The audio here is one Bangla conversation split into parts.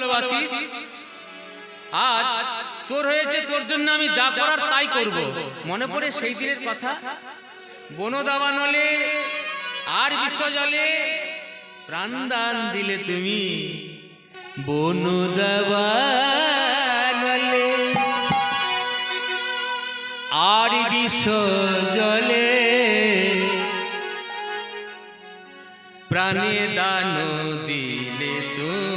ভালোবাসিস, আজ তোর হয়েছে, তোর জন্য আমি যা করার তাই করব। মনে পড়ে সেই দিনের কথা, বন দাবানলে আর বিশ্ব জলে প্রাণদান দিলে তুমি, বন দাবানলে আর বিশ্ব জলে প্রাণে দান দিলে তুমি।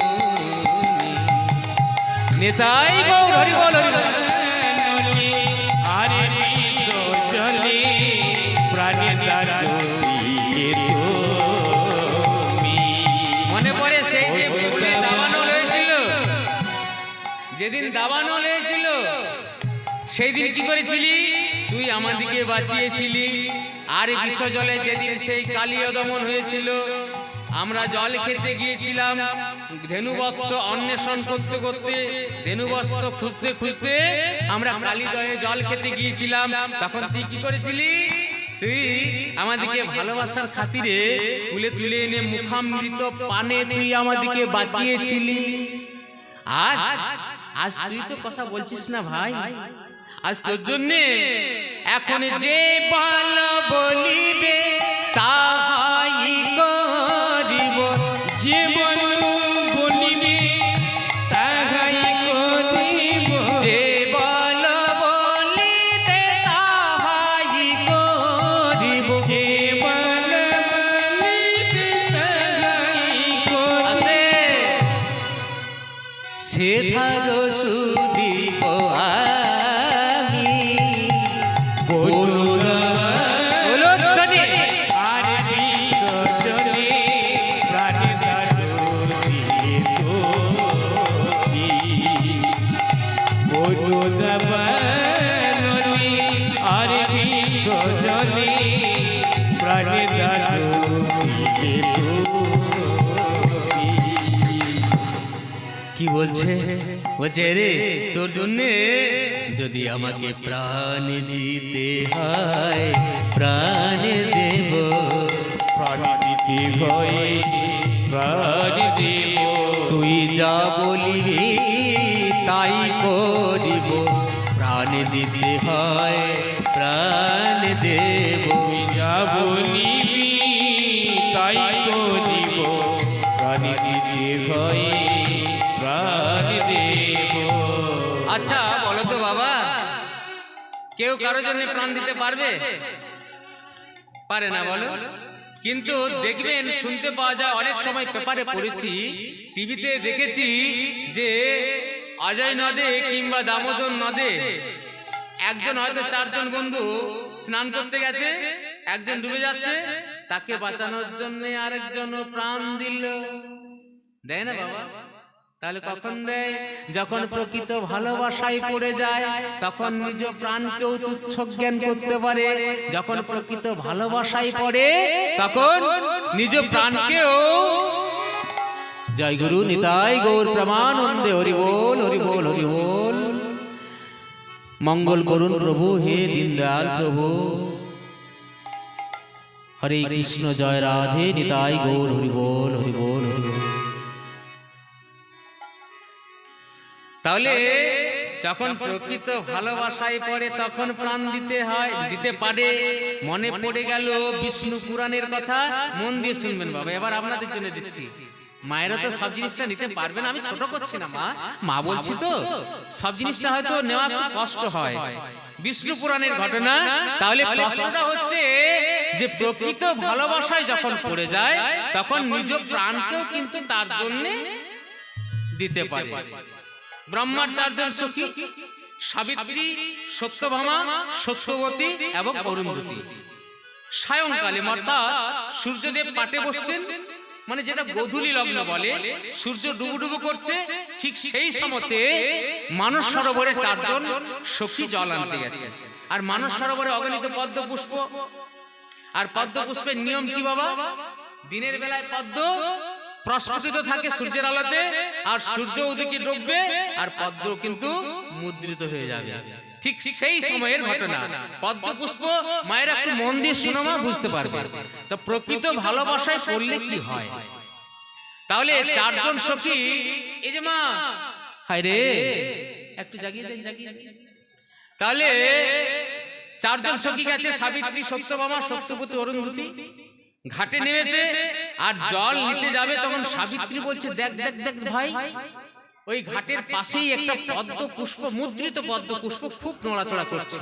নেতাই গৌর হরি বল, হরি বল। আর বিশ্ব জলে প্রাণে দান দিলে তুমি। মনে পড়ে সেই যে ফুলে দাবানল হয়েছিল, যেদিন দাবানল হয়েছিল সেই দিন কি করেছিলি তুই? আমাদিকে বাঁচিয়েছিলি। আর বিশ্ব জলে যেদিন সেই কালীয় দমন হয়েছিল, আমরা জল খেতে গিয়েছিলাম, ধেনুবৎস অন্বেষণ করতে করতে, ধেনুবৎস খুঁজতে খুঁজতে আমরা কালীদয়ে জল খেতে গিয়েছিলাম। তখন তুই কি করেছিলি? তুই আমাদিকে ভালোবাসার খাতিরে কুলে তুলে এনে মুখামৃত পানে তুই আমাদিকে বাঁচিয়েছিলি। আজ আজ তুই তো কথা বলছিস না ভাই, আজ তোর জন্যে এখন যে ভালো বলিবে তাহাই করিব, যে ভালো বলিবে তাহাই করিব, যে ভালো বলিবে তাহাই করিব, যে ভালো বলিবে তাহাই করিব, সেধার সুদীপ আর বিশ্ব জলে প্রাণে দান দিলে তুমি। বন দাবানলে আর বিশ্ব জলে প্রাণে দান দিলে তুমি। কি বলছে? বলছে রে তোর জন্যে যদি আমাকে প্রাণ দিতে হয়, প্রাণ দেব, প্রাণ দিতে হয় প্রাণ দেব, তুই যা বলিবি তাই করিব, প্রাণ দিতে হয় প্রাণ দেব, তুই যা বলিবি তাই করিব, প্রাণ দিতে হয় প্রাণ দেব। আচ্ছা বলো তো বাবা, কেউ কারোর জন্য প্রাণ দিতে পারবে? পারে না, বলো। কিন্তু দেখবেন, শুনতে পাওয়া যায়, অনেক সময় পেপারে পড়েছি, টিভিতে দেখেছি যে অজয় নদে কিংবা দামোদর নদে একজন হয়তো 4 জন বন্ধু স্নান করতে গেছে, একজন ডুবে যাচ্ছে, তাকে বাঁচানোর জন্য আরেকজন প্রাণ দিল। দেয় না বাবা? তাহলে কখন দেয়? যখন প্রকৃত ভালোবাসায় পড়ে যায়, তখন নিজ প্রাণকেও তুচ্ছ জ্ঞান করতে পারে। যখন প্রকৃত ভালোবাসায় পড়ে, তখন নিজ প্রাণকেও। জয় গুরু নিতাই গৌর প্রমানন্দে, হরি বল, হরি বল, হরি বল। মঙ্গল করুন প্রভু, হে দীনদয়াল প্রভু। হরে কৃষ্ণ, জয় রাধে, নিতাই গৌর, হরি বল, হরি বল, হরি বল। তাহলে যখন প্রকৃত ভালোবাসায় পড়ে তখন প্রাণ দিতে হয়, দিতে পারে। মনে পড়ে গেল বিষ্ণু পুরাণের কথা, মন দিয়ে শুনবেন বাবা। এবার আপনাদের জন্য দিচ্ছি। মায়েরা তো সব জিনিসটা নিতে পারবে না, আমি ছোট করছি না, মা বলছি তো, সব জিনিসটা হয়তো নেওয়া খুব কষ্ট হয়। বিষ্ণু পুরাণের ঘটনা। তাহলে প্রশ্নটা হচ্ছে যে প্রকৃত ভালোবাসায় যখন পড়ে যায়, তখন নিজ প্রাণকেও কিন্তু তার জন্য দিতে পারে। ব্রহ্মার 4 জন সখী, সাবিত্রী, সত্যভামা, সত্যবতী এবং অরুন্ধতী। সায়ংকালে অর্থাৎ সূর্যদেব পাটে বসছেন, মানে যেটা গোধূলি লগ্ন বলে, সূর্য ডুবুডুবু করছে, ঠিক সেই সময়তে মানস সরোবরে 4 জন সখী জল আনতে গেছে। আর মানস সরোবরে অগণিত পদ্ম পুষ্প, আর পদ্ম পুষ্পের নিয়ম কি বাবা? দিনের বেলায় পদ্ম প্রস্ফুটিত থাকে সূর্যের আলোতে, আর সূর্য ওদিকে ডুববে আর পদ্ম কিন্তু মুদ্রিত হয়ে যাবে। ঠিক সেই সময়ের ঘটনা। পদ্ম পুষ্প মায়ের একটু মন দিয়ে শুনো মা, বুঝতে পারবে। তো প্রকৃত ভালোবাসায় পড়লে কি হয়? তাহলে চারজন সখী, এই যে মা, হায় রে একটু জাগিয়ে দেন, জাগিয়ে দেন। তাহলে চারজন সখী গেছে, সাবিত্রী, সত্যভামা, সত্যবতী, অরুন্ধতী, ঘাটে নেমেছে আর জল নিতে যাবে। তখন সাবিত্রী বলছে, দেখ দেখ দেখ ভাই, ওই ঘাটের পাশেই একটা পদ্ম পুষ্প, মুদ্রিত পদ্ম পুষ্প খুব নড়াচড়া করছে।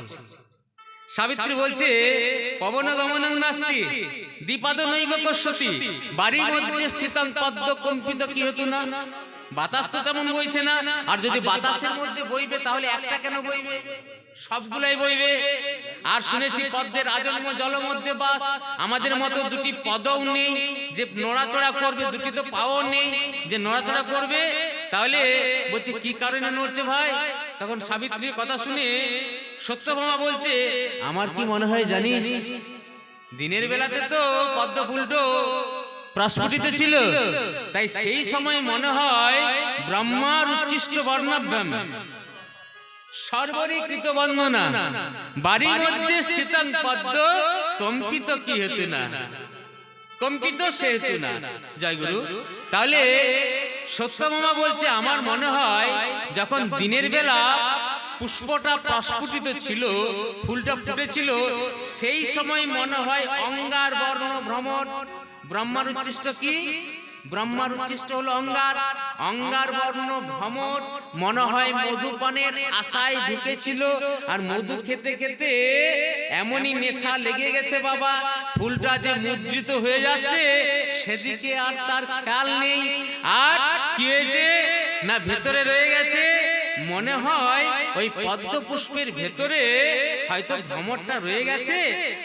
সাবিত্রী বলছে, পবন গমনং নাস্তি দ্বিপাদ নৈব কস্যতি বাড়ির মধ্যে স্থিতং পদ্ম কম্পিত কি হতো না। বাতাস তো তেমন বইছে না, আর যদি বাতাসের মধ্যে বইবে তাহলে একটা কেন বইবে, সবগুলাই বইবে। আর শুনেছি পদ্মের আজন্ম জল মধ্যে বাস, আমাদের মতো দুটি পদও নেই যে নড়াচড়া করবে, দুটি তো পাও নেই যে নড়াচড়া করবে। তাহলে বলছে কি কারণে নড়ছে ভাই? তখন সাবিত্রীর কথা শুনে সত্যভামা বলছে, আমার কি মনে হয় জানিস, দিনের বেলাতে তো পদ্ম ফুলটো প্রস্ফুটিত ছিল, তাই সেই সময় মনে হয় ব্রহ্মার উচ্ছিষ্ট বর্ণাভ্যাম সর্বরী কৃত বন্দনা বাড়ির মধ্যে স্থিতং পদ্ম কম্পিত কি হেতু না, কম্পিত সে হেতু না। জয় গুরু। তাহলে সত্যভামা বলছে, আমার মনে হয় যখন দিনের বেলা পুষ্পটা প্রস্ফুটিত ছিল, ফুলটা ফুটেছিল, সেই সময় মনে হয় অঙ্গার বর্ণ ভ্রমর, ব্রহ্মার উচ্ছিষ্ট কি, ব্রহ্মার উচ্ছিষ্ট হলো অঙ্গার, অঙ্গার বর্ণ ভ্রমর মনে হয় মধুপানের আশায় ঢুকেছিল, আর মধু খেতে খেতে এমনই নেশা লেগে গেছে বাবা, ফুলটা যে মুদ্রিত হয়ে যাচ্ছে সেদিকে আর তার খেয়াল নেই। আর কি হয়েছে না, ভেতরে রয়ে গেছে, মনে হয় ওই পদ্ম পুষ্পের ভেতরে হয়তো ভ্রমরটা রয়ে গেছে,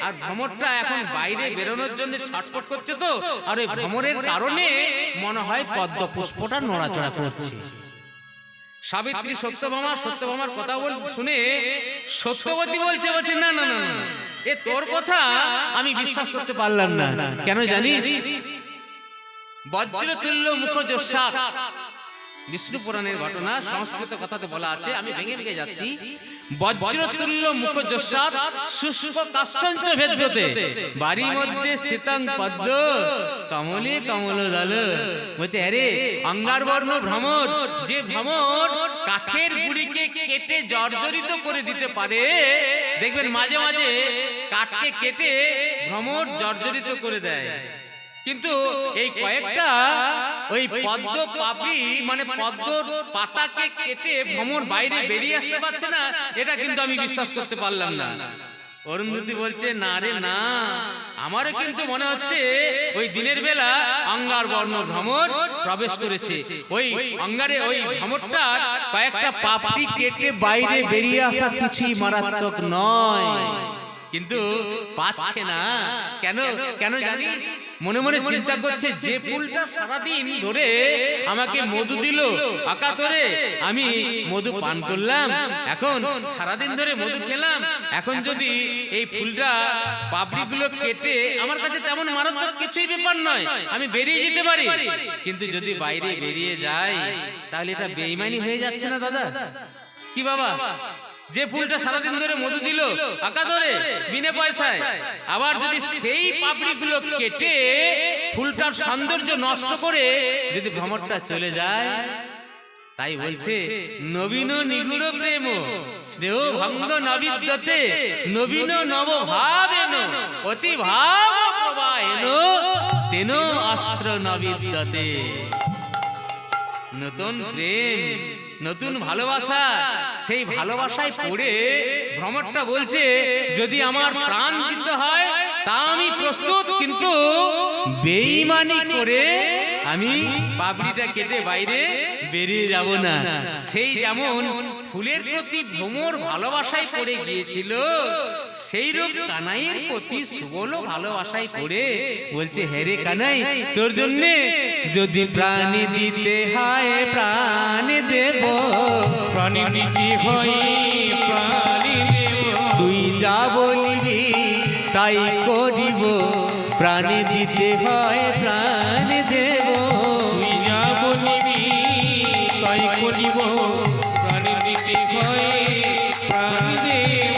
আর ভ্রমরটা এখন বাইরে বেরোনোর জন্য ছটফট করছে, তো আর ওই ভ্রমরের কারণে মনে হয় পদ্ম পুষ্পটা নড়াচড়া করছে। সাবিত্রী সত্যভামার কথা শুনে সত্যবতী বলছে না না না, এ তোর কথা আমি বিশ্বাস করতে পারলাম না। কেন জানিস? বজ্রতুল্য মুখযশা, বিষ্ণু পুরাণের ঘটনা, সংস্কৃত কথাতে বলা আছে, আমি ভেঙে ভেঙে যাচ্ছি। বজ্রতুল্য মুখযশা শুষ্ক কাষ্ঠঞ্চ ভেদ্যতে বাড়ির মধ্যে স্থিতং পদ্ম কমলে কমলদল। বলছে, আরে অঙ্গার বর্ণ ভ্রমর, যে ভ্রমর কাঠের গুড়িকে কেটে জর্জরিত করে দিতে পারে, দেখবেন মাঝে মাঝে কাঠকে কেটে ভ্রমর জর্জরিত করে দেয়, কিন্তু এই কয়েকটা ওই পদ্ম পাপড়ি মানে পদ্মর পাতাকে কেটে ভ্রমর বাইরে বেরিয়ে আসতে পারছে না, এটা কিন্তু আমি বিশ্বাস করতে পারলাম না। অরুন্ধতী বলছে, না রে না, আমারও কিন্তু মনে হচ্ছে ওই দিনের বেলা অঙ্গার বর্ণ ভ্রমর প্রবেশ করেছে, ওই অঙ্গারে ওই ভ্রমরটার কয়েকটা পাপড়ি কেটে বাইরে বেরিয়ে আসা কিছুই মারাত্মক নয়, কিন্তু পাচ্ছে না। কেন কেন জানিস? মনে মনে চিন্তা করছে, যে ফুলটা সারাদিন ধরে আমাকে মধু দিল আকাতরে, আমি মধু পান করলাম, এখন সারাদিন ধরে মধু খেলাম, এখন যদি এই ফুলটা পাপড়িগুলো কেটে, আমার কাছে তেমন মারাত্মক কিছুই ব্যাপার নয়, আমি বেরিয়ে যেতে পারি, কিন্তু যদি বাইরে বেরিয়ে যাই তাহলে এটা বেঈমানি হয়ে যাচ্ছে না দাদা? কি বাবা, যে ফুলটা সারাদিন ধরে মধু দিল আকা ধরে বিনা পয়সায়, আবার যদি সেই পাপড়িগুলো কেটে ফুলটার সৌন্দর্য নষ্ট করে যদি ভ্রমরটা চলে যায়, তাই বলছে নবীন নিগুড় প্রেম স্নেহ ভঙ্গ নবিদ্যতে নবীন নব ভাবেন অতি ভাব প্রবাহেন তেন অস্ত্র নবিদ্যতে। নতুন প্রেম, নতুন ভালোবাসা, সেই ভালোবাসায় পড়ে ভ্রমরটা বলছে, যদি আমার প্রাণ দিতে হয় তা আমি প্রস্তুত, কিন্তু বেঈমানি করে আমি পাপড়িটা কেটে বাইরে বেরিয়ে যাব না। সেই যেমন ফুলের প্রতি ভ্রমর ভালোবাসায় পড়ে গিয়েছিল, সেই রূপ কানাইয়ের প্রতি সুবল ভালোবাসায় পড়ে বলছে, হেরে কানাই, তোর জন্য যদি প্রাণ দিতে হয় প্রাণ দেব, প্রাণ দিতে হয় প্রাণ দেব, তুই যা বলিবি তাই করিব, প্রাণ দিতে হয় প্রাণ দেব, তুই যা বলিবি তাই করিব, প্রাণ দিতে হয় প্রাণ দেব।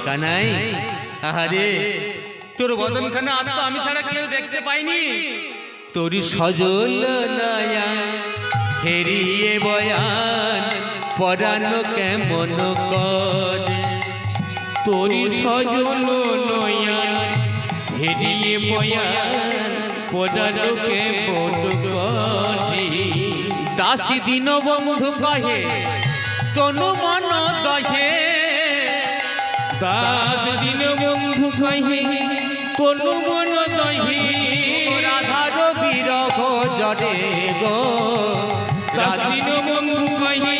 কানাই আহারে, তোর বদনখানা আর তো আমি ছাড়া কেউ দেখতে পাইনি, তোর সজল নয়া হেরিয়ে বয়ান পরানো কেমন করে তোরি সজল নয়ন হেরিয়ে বয়ান পদালোকে বোধ করে দাসী দিন বন্ধু কহে তনু মন দহে দাস দিন বন্ধু কহে তনু মন দহে রাধার বিরহ জরে গো দাস দিন বন্ধু কহে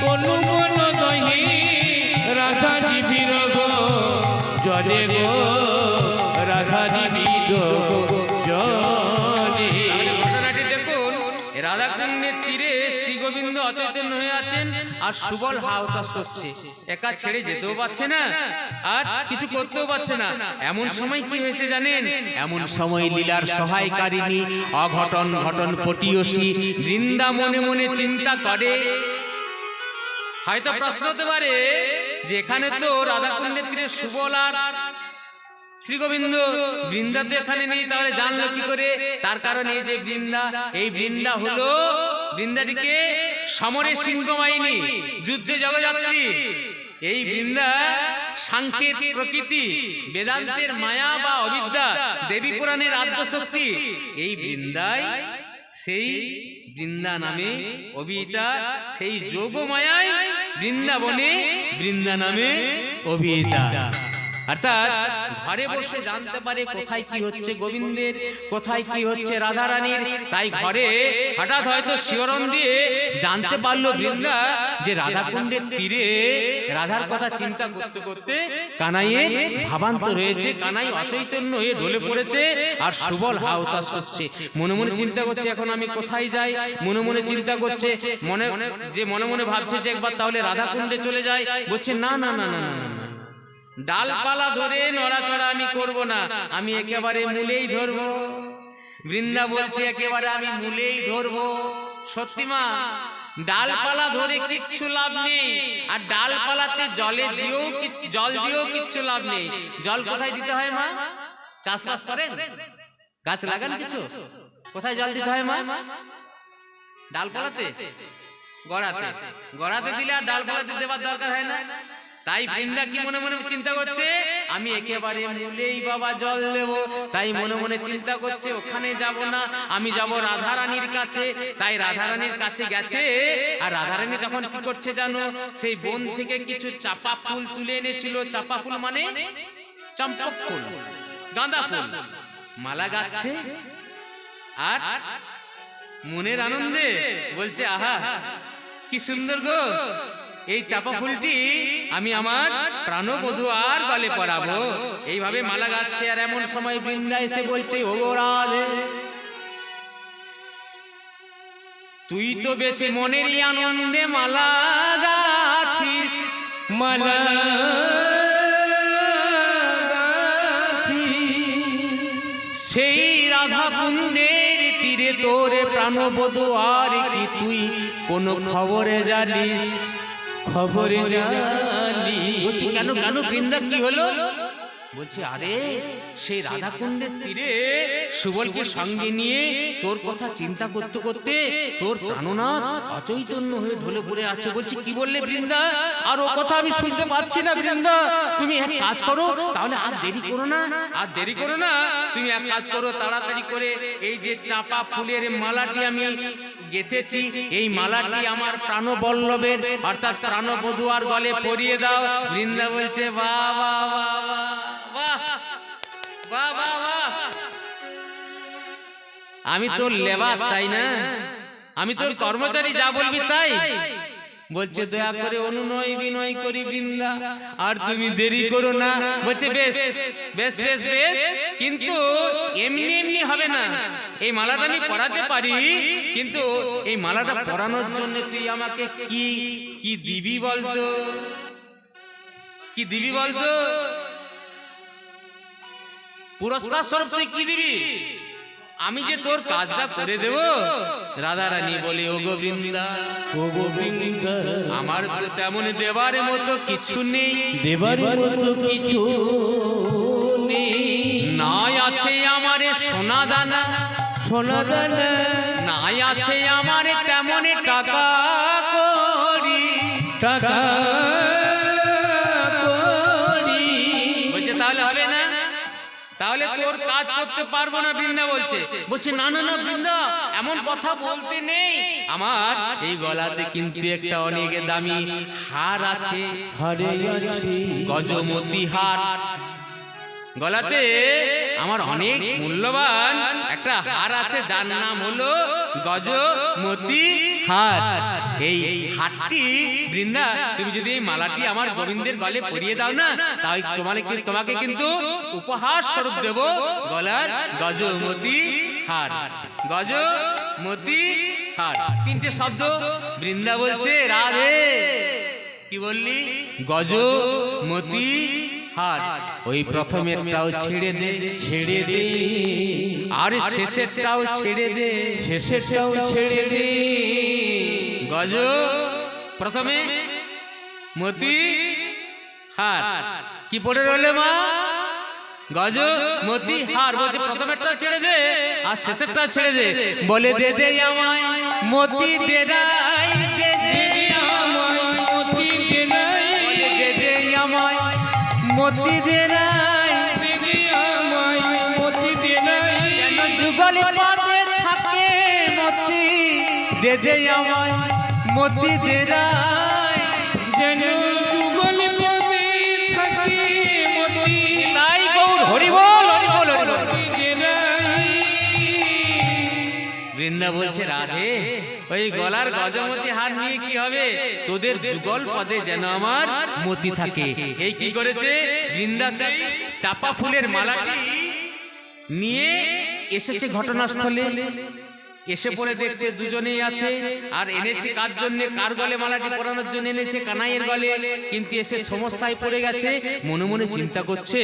তনু মন দহে রাধারি বিরহ জরে গো রাধারি বিরহ জরে ঘটনাটি দেখুন, রাধাকুণ্ডের তীরে শ্রী গোবিন্দ অচৈতন্য হয়ে আছেন আর সুবল হাওতাস করছে, একা ছেড়ে যেতেও পারছে না আর কিছু করতেও পারছে না। এমন সময় কি হয়েছে জানেন? এমন সময় লীলার সহায়কারিণী অঘটন ঘটন পটিয়সী বৃন্দা মনে মনে চিন্তা করে। হয়তো প্রশ্ন হতে পারে যে এখানে তো রাধাকুণ্ডের তীরে সুবল আর শ্রী গোবিন্দ, বৃন্দা তো এখানে নেই, তাহলে জানলো কি করে? তার কারণ এই যে বৃন্দা, এই বৃন্দা হলো বৃন্দাটিকে সমরের সিংহবাহিনী, যুদ্ধে জগযাত্রী। এই বৃন্দা সাংখ্যের প্রকৃতি, বেদান্তের মায়া বা অবিদ্যা, দেবী পুরাণের আদ্য শক্তি। এই বৃন্দায় সেই বৃন্দা নামে অভিহিতা, সেই যোগ মায়ায় বৃন্দাবনে বৃন্দা নামে অভিহিতা। অর্থাৎ ঘরে বসে জানতে পারে কোথায় কি হচ্ছে গোবিন্দের, কোথায় কি হচ্ছে রাধারানীর। তাই ঘরে হঠাৎ হয়তো শিহরণ দিয়ে জানতে পারলো বৃন্দা যে রাধাকুণ্ডের তীরে রাধার কথা চিন্তা করতে করতে কানাইয়ের ভাবান্তর হয়েছে, কানাই অচৈতন্য হয়ে ঢলে পড়েছে আর সুবল হাওতাস করছে। মনে মনে চিন্তা করছে এখন আমি কোথায় যাই, মনে মনে চিন্তা করছে, মনে মনে ভাবছে যে একবার তাহলে রাধাকুণ্ডে চলে যায়। বলছে না না না না না না, ডালপালা ধরে নড়াচড়া আমি করব না, আমি একেবারে মূলেই ধরবো। বৃন্দা বলছে একেবারে আমি মূলেই ধরবো। সত্যি মা, ডালপালা ধরে কিচ্ছু লাভ নেই, আর ডালপালাতে জল দিয়েও কিচ্ছু লাভ নেই। জল কোথায় দিতে হয় মা? চাষবাস করেন, গাছ লাগান, কিছু কোথায় জল দিতে হয় মা? ডালপালাতে, গড়াতে। গড়াতে দিলে আর ডালপালাতে দেওয়ার দরকার হয় না। তাই বৃন্দা কি মনে মনে চিন্তা করছে, আমি একেবারে মূলেই বাবা জল দেব। তাই মনে মনে চিন্তা করছে ওখানে যাব না, আমি যাব রাধারানীর কাছে। তাই রাধারানীর কাছে গেছে, আর রাধারানী তখন কি করছে জানো? সেই বন থেকে কিছু চাপা ফুল তুলে এনেছিল। চাপা ফুল মানে চম্পক ফুল, গাঁদা ফুল, মালা গাচ্ছে আর মনের আনন্দে বলছে আহা কি সুন্দর গো, এই চাপা ফুলটি আমি আমার প্রাণবধূ আর গলে পরাবো। এইভাবে মালা গাচ্ছে। আর এমন সময় বৃন্দা এসে বলছে ও রাধে, তুই তো বেশি মনেরই আনন্দে মালা গাথিস, মালা সেই রাধা কুণ্ডের তীরে তোরে প্রাণবধূ আর কি তুই কোন খবরে জানিস? খবরে জানি। বলছি কেন কেন বৃন্দা কি হলো? বলছি আরে সেই রাধাকুণ্ডের তীরে সুবলকে সঙ্গে নিয়ে তোর কথা চিন্তা করতে করতে তোর প্রাণনাথ অচৈতন্য হয়ে ঢলে পড়ে আছে। বলছি কি বললে বৃন্দা? আর ও কথা আমি শুনতে পাচ্ছি না বৃন্দা। তুমি এক কাজ করো, তাহলে আর দেরি করো না, আর দেরি করো না, তুমি এক কাজ করো, তাড়াতাড়ি করে এই যে চাপা ফুলের মালাটি আমি গেথেছি, এই মালাটি আমার প্রাণবল্লভের অর্থাৎ প্রাণবধূ আর গলে পরিয়ে দাও। বৃন্দা বলছে বাহ বাহ বাহ বাহ বাহ বাহ বাহ, আমি তোর লেবার তাই না, আমি তোর কর্মচারী, যা বলবি তাই। বলছে দয়া করে অনুনয় বিনয় করি বৃন্দা, আর তুমি দেরি করো না। বলছে বেশ বেশ বেশ বেশ, কিন্তু এমনি এমনি হবে না। এই মালাটা আমি পরাতে পারি, কিন্তু এই মালাটা পরানোর জন্য তুই আমাকে কি কি দিবি বলতো? কি দিবি বলতো? পুরস্কার স্বরূপ তুই কি দিবি? আমি যে তোর কাজটা করে দেব। রাধারানী বলে ও গোবিন্দা, ও গোবিন্দা, আমার তো তেমন দেবার মতো কিছু নেই, দেবার মতো কিছু নেই। নাই আছে আমারে সোনা দানা, সোনা দানা নাই আছে আমার তেমন টাকা করি। টাকা করি। বলছে তাহলে হবে না, তাহলে তোর কাজ করতে পারবো না। বৃন্দা বলছে না না না বৃন্দা, এমন কথা বলতে নেই। আমার এই গলাতে কিন্তু একটা অনেক দামি হার আছে, হারে আছি গজমতি হার। গলাতে আমার অনেক মূল্যবান একটা হার আছে, যার নাম হলো গজমতি হার। এই হারটি বৃন্দা, তুমি যদি এই মালাটি আমার গোবিন্দের গলে পরিয়ে দাও না, তাই তোমাকে কিন্তু উপহার স্বরূপ দেব গলার গজমতি হার। গজমতি হার, তিনটে শব্দ। বৃন্দা বলছে রাধে, কি বললি? গজমতি হার। ওই প্রথমেরটাও ছেড়ে দে, ছেড়ে দে, আর শেষেরটাও ছেড়ে দে, শেষেরটাও ছেড়ে দে। গজ প্রথমে মতি হার, কি পড়ে রইলে মা? গজ মতি হার। বলছে প্রথমেরটাও ছেড়ে দে আর শেষেরটাও ছেড়ে দে। বলে দে দে আমায় মতি দে রাই, দে দে আমায় মতি দে নাই, বলে দে দে আমায় মতি দে রাই, দে দে আমায় মতি দে নাই। যেন যুগল পদে থাকে মতি, দে দে আমায় মতি দে রাই। যেন যুগল পদে থাকে মতি, তাই গৌর হরি বল, হরি বল, হরি বল। মতি দে নাই। বৃন্দা বলছে রাধে, ওই গলার গজমতি হার নিয়ে কি হবে? তোদের যুগল পদে যেন আমার মতি থাকে। এই কি করেছে বৃন্দা? সেই চাপা ফুলের মালাটি নিয়ে এসেছে ঘটনাস্থলে। এসে পড়ে দেখছে দুজনেই আছে। আর এনেছে কার জন্য? কার গলে মালাটি পরানোর জন্য এনেছে, কানাইয়ের গলে। কিন্তু এসে সমস্যায় পড়ে গেছে। মনে মনে চিন্তা করছে,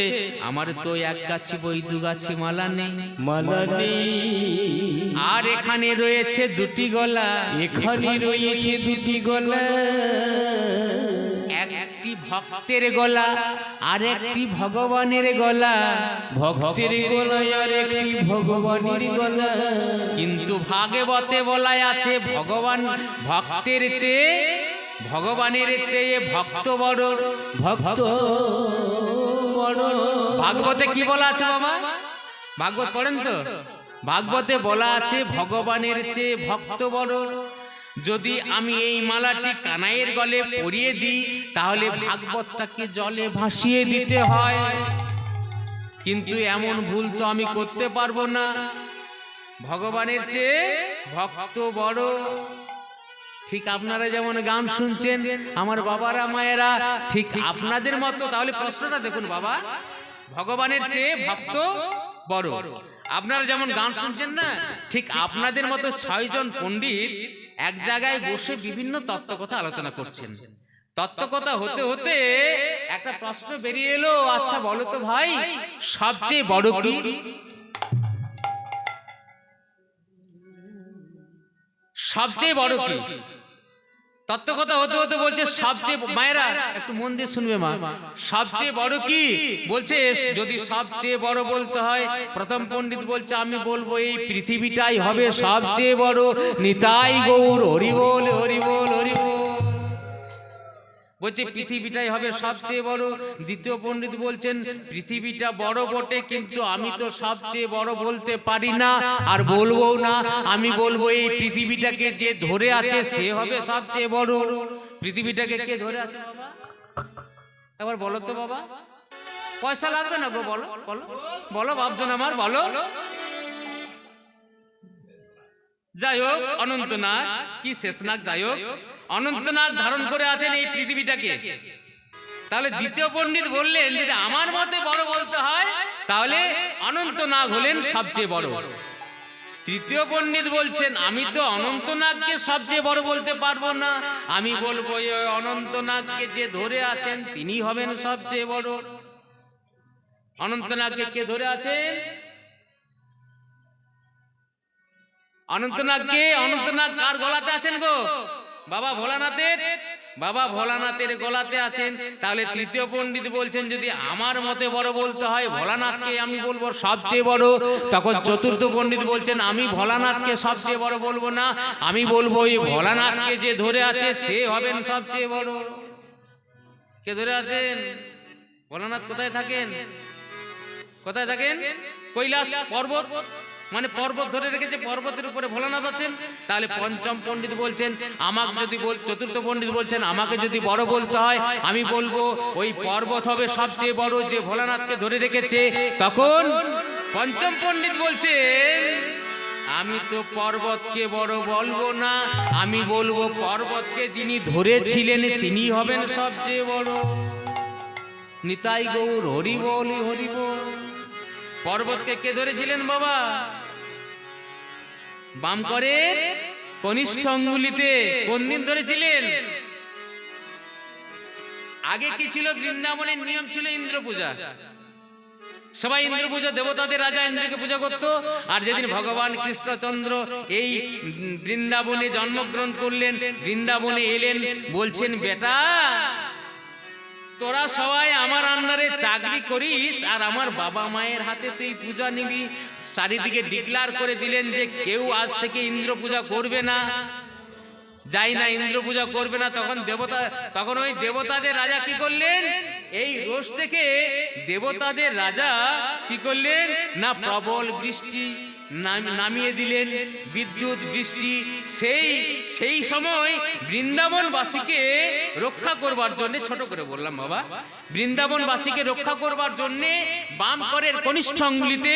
আমার তো এক গাছি বই দু গাছি মালা নেই, মালা নেই, আর এখানে রয়েছে দুটি গলা। এখানে রয়েছে দুটি গলা, একটি ভক্তের গলা আর একটি ভগবানের গলা। ভক্তের গলায় আর একটি ভগবানের গলা। কিন্তু ভাগবতে বলা আছে ভগবান ভক্তের চেয়ে, ভগবানের চেয়ে ভক্ত বড়। ভক্ত বড়। ভাগবতে কি বলা আছে বাবা? ভাগবত পড়েন তো? ভাগবতে বলা আছে ভগবানের চেয়ে ভক্ত বড়। যদি আমি এই মালাটি কানাইয়ের গলে পরিয়ে দিই, তাহলে ভাগবতটাকে জলে ভাসিয়ে দিতে হয়। কিন্তু এমন ভুল তো আমি করতে পারবো না। ভগবানের চেয়ে ভক্ত বড়। ঠিক আপনারা যেমন গান শুনছেন, আমার বাবারা মায়েরা ঠিক আপনাদের মতো। তাহলে প্রশ্নটা দেখুন বাবা, ভগবানের চেয়ে ভক্ত বড়। আপনারা যেমন গান শুনছেন না, ঠিক আপনাদের মতো 6 জন পণ্ডিত এক জায়গায় বসে বিভিন্ন তত্ত্বকথা আলোচনা করছেন। তত্ত্বকথা হতে হতে একটা প্রশ্ন বেরিয়ে এলো, আচ্ছা বলো তো ভাই, সবচেয়ে বড় কি? সবচেয়ে বড় কি? তত্ত্বকথা হতে হতে বলছে সবচেয়ে, মায়েরা একটু মন দিয়ে শুনবে মা, সবচেয়ে বড় কি? বলছে যদি সবচেয়ে বড় বলতে হয়, প্রথম পণ্ডিত বলছে আমি বলবো এই পৃথিবীটাই হবে সবচেয়ে বড়। নিতাই গৌর হরি বল, হরি বল, হরি বল। বলছে পৃথিবীটাই হবে সবচেয়ে বড়। দ্বিতীয় পণ্ডিত বলছেন পৃথিবীটা বড় বটে, কিন্তু আমি তো সবচেয়ে বড় বলতে পারি না, আর বলবো না। আমি বলবো এই পৃথিবীটাকে যে ধরে আছে সে হবে সবচেয়ে বড়। পৃথিবীটাকে কে ধরে আছে বাবা? একবার বলো তো বাবা। পয়সা লাগবে না গো, বলো বলো বলো বাপজন আমার, বলো। যাই হোক, অনন্তনাগ কি শেষনাগ, যাই হোক অনন্তনাগ ধারণ করে আছেন এই পৃথিবীটাকে। তাহলে দ্বিতীয় পণ্ডিত বললেন যদি আমার মতে বড় বলতে হয়, তাহলে অনন্তনাগ হলেন সবচেয়ে বড়। তৃতীয় পণ্ডিত বলছেন আমি তো অনন্তনাগকে সবচেয়ে বড় বলতে পারবো না, আমি বলবো ওই অনন্তনাগকে যে ধরে আছেন তিনি হবেন সবচেয়ে বড়। অনন্তনাগকে কে ধরে আছেন? অনন্তনাগকে। অনন্তনাগ কার গলাতে আছেন গো? বাবা ভোলানাথের বাবা ভোলানাথের গলাতে আছেন। তাহলে তৃতীয় পণ্ডিত বলছেন যদি আমার মতে বড় বলতে হয় ভোলানাথকে আমি বলবো সবচেয়ে বড়। তখন চতুর্থ পণ্ডিত বলছেন আমি ভোলানাথকে সবচেয়ে বড় বলবো না, আমি বলবো এই ভোলানাথকে যে ধরে আছে সে হবেন সবচেয়ে বড়। কে ধরে আছেন? ভোলানাথ কোথায় থাকেন? কোথায় থাকেন? কৈলাস পর্বত, মানে পর্বত ধরে রেখেছে, পর্বতের উপরে ভোলানাথ আছেন। তাহলে পঞ্চম পণ্ডিত বলছেন আমাকে যদি চতুর্থ পণ্ডিত বলছেন আমাকে যদি বড় বলতে হয় আমি বলবো ওই পর্বত হবে সবচেয়ে বড় যে ভোলানাথকে ধরে রেখেছে। তখন পঞ্চম পণ্ডিত বলছেন আমি তো পর্বতকে বড় বলবো না, আমি বলবো পর্বতকে যিনি ধরেছিলেন তিনি হবেন সবচেয়ে বড়। নিতাই গৌর হরি বল হরি বল। পর্বতকে কে ধরেছিলেন বাবা? বাম করে কনিষ্ঠ অঙ্গুলিতে। কোন দিন ধরেছিলেন? আগে কি ছিল? বৃন্দাবনের নিয়ম ছিল ইন্দ্র পূজা। সবাই ইন্দ্র পূজা, দেবতাদের রাজা ইন্দ্রকে পূজা করত। আর যেদিন ভগবান কৃষ্ণচন্দ্র এই বৃন্দাবনে জন্মগ্রহণ করলেন, বৃন্দাবনে এলেন, বলছেন বেটা তোরা সবাই আমার আন্ডারে চাকরি করিস আর আমার বাবা মায়ের হাতে তুই পূজা নিবি। চারিদিকে ডিক্লার করে দিলেন যে কেউ আজ থেকে ইন্দ্র পূজা করবে না, যাই না ইন্দ্র পূজা করবে না। তখন ওই দেবতাদের রাজা কি করলেন? এই রোষ থেকে দেবতাদের রাজা কি করলেন না প্রবল বৃষ্টি নামিয়ে দিলেন, বিদ্যুৎ বৃষ্টি। সেই সময় বৃন্দাবনবাসীকে রক্ষা করবার জন্য, ছোট করে বললাম বাবা, বৃন্দাবনবাসীকে রক্ষা করবার জন্য বাম করের কনিষ্ঠ অঙ্গুলিতে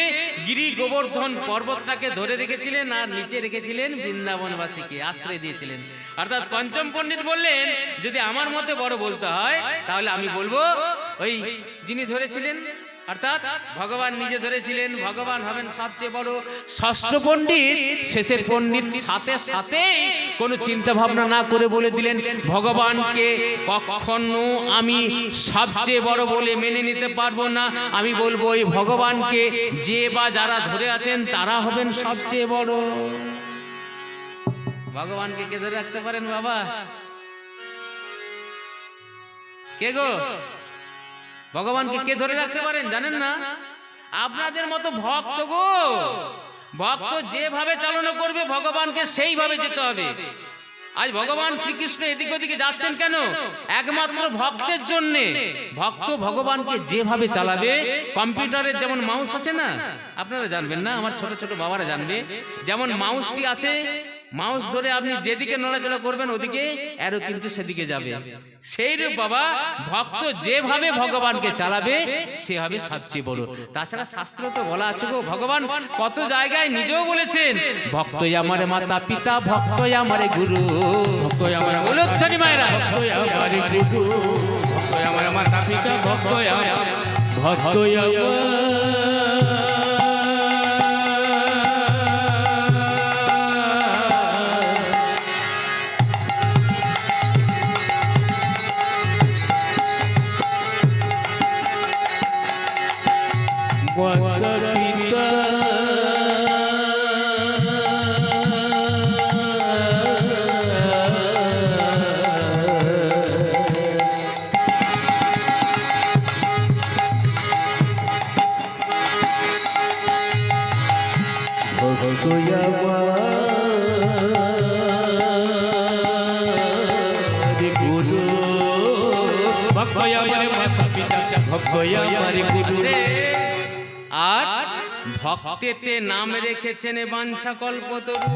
গিরি গোবর্ধন পর্বতটাকে ধরে রেখেছিলেন আর নিচে রেখেছিলেন বৃন্দাবনবাসীকে আশ্রয় দিয়েছিলেন। অর্থাৎ পঞ্চম পণ্ডিত বললেন যদি আমার মতে বড় বলতে হয় তাহলে আমি বলবো ওই যিনি ধরেছিলেন, অর্থাৎ ভগবান নিজে ধরেছিলেন, ভগবান হবেন সবচেয়ে বড়। ষষ্ঠ পণ্ডিত, শেষের পণ্ডিত সাথে সাথে কোনো চিন্তা ভাবনা না করে বলে দিলেন ভগবানকে কখনো আমি সবচেয়ে বড় বলে মেনে নিতে পারবো না, আমি বলবো ওই ভগবানকে যে বা যারা ধরে আছেন তারা হবেন সবচেয়ে বড়। ভগবানকে কে ধরে রাখতে পারেন বাবা? কে গো? ভগবানকে কে ধরে রাখতে পারেন জানেন না? আপনাদের মতো ভক্ত গো। ভক্ত যেভাবে চালনা করবে ভগবানকে সেইভাবে যেতে হবে। আজ ভগবান শ্রীকৃষ্ণ এদিক ওদিকে যাচ্ছেন কেন? একমাত্র ভক্তের জন্য। ভক্ত ভগবানকে যেভাবে চালাবে, কম্পিউটারের যেমন মাউস আছে না, আপনারা জানবেন না, আমার ছোট ছোট বাবারা জানবে, যেমন মাউসটি আছে, মাউস ধরে আপনি যেদিকে নড়াচড়া করবেন ওদিকে অ্যারো কিন্তু সেদিকে যাবে। সেইরূপ বাবা ভক্ত যেভাবে ভগবানকে চালাবে সে হবে সবচেয়ে বড়। তাছাড়া শাস্ত্র তো বলা আছে গো, ভগবান কত জায়গায় নিজেও বলেছেন ভক্তই আমার মাতা পিতা, ভক্তই আমার গুরু, ভক্তই আমার উলুধ্বনি মায়েরা, ভক্তই আমার গুরু, ভক্তই আমার মাতা পিতা, ভক্তই আর ভক্তেতে নাম রেখেছেন বাঞ্ছা কল্পতরু।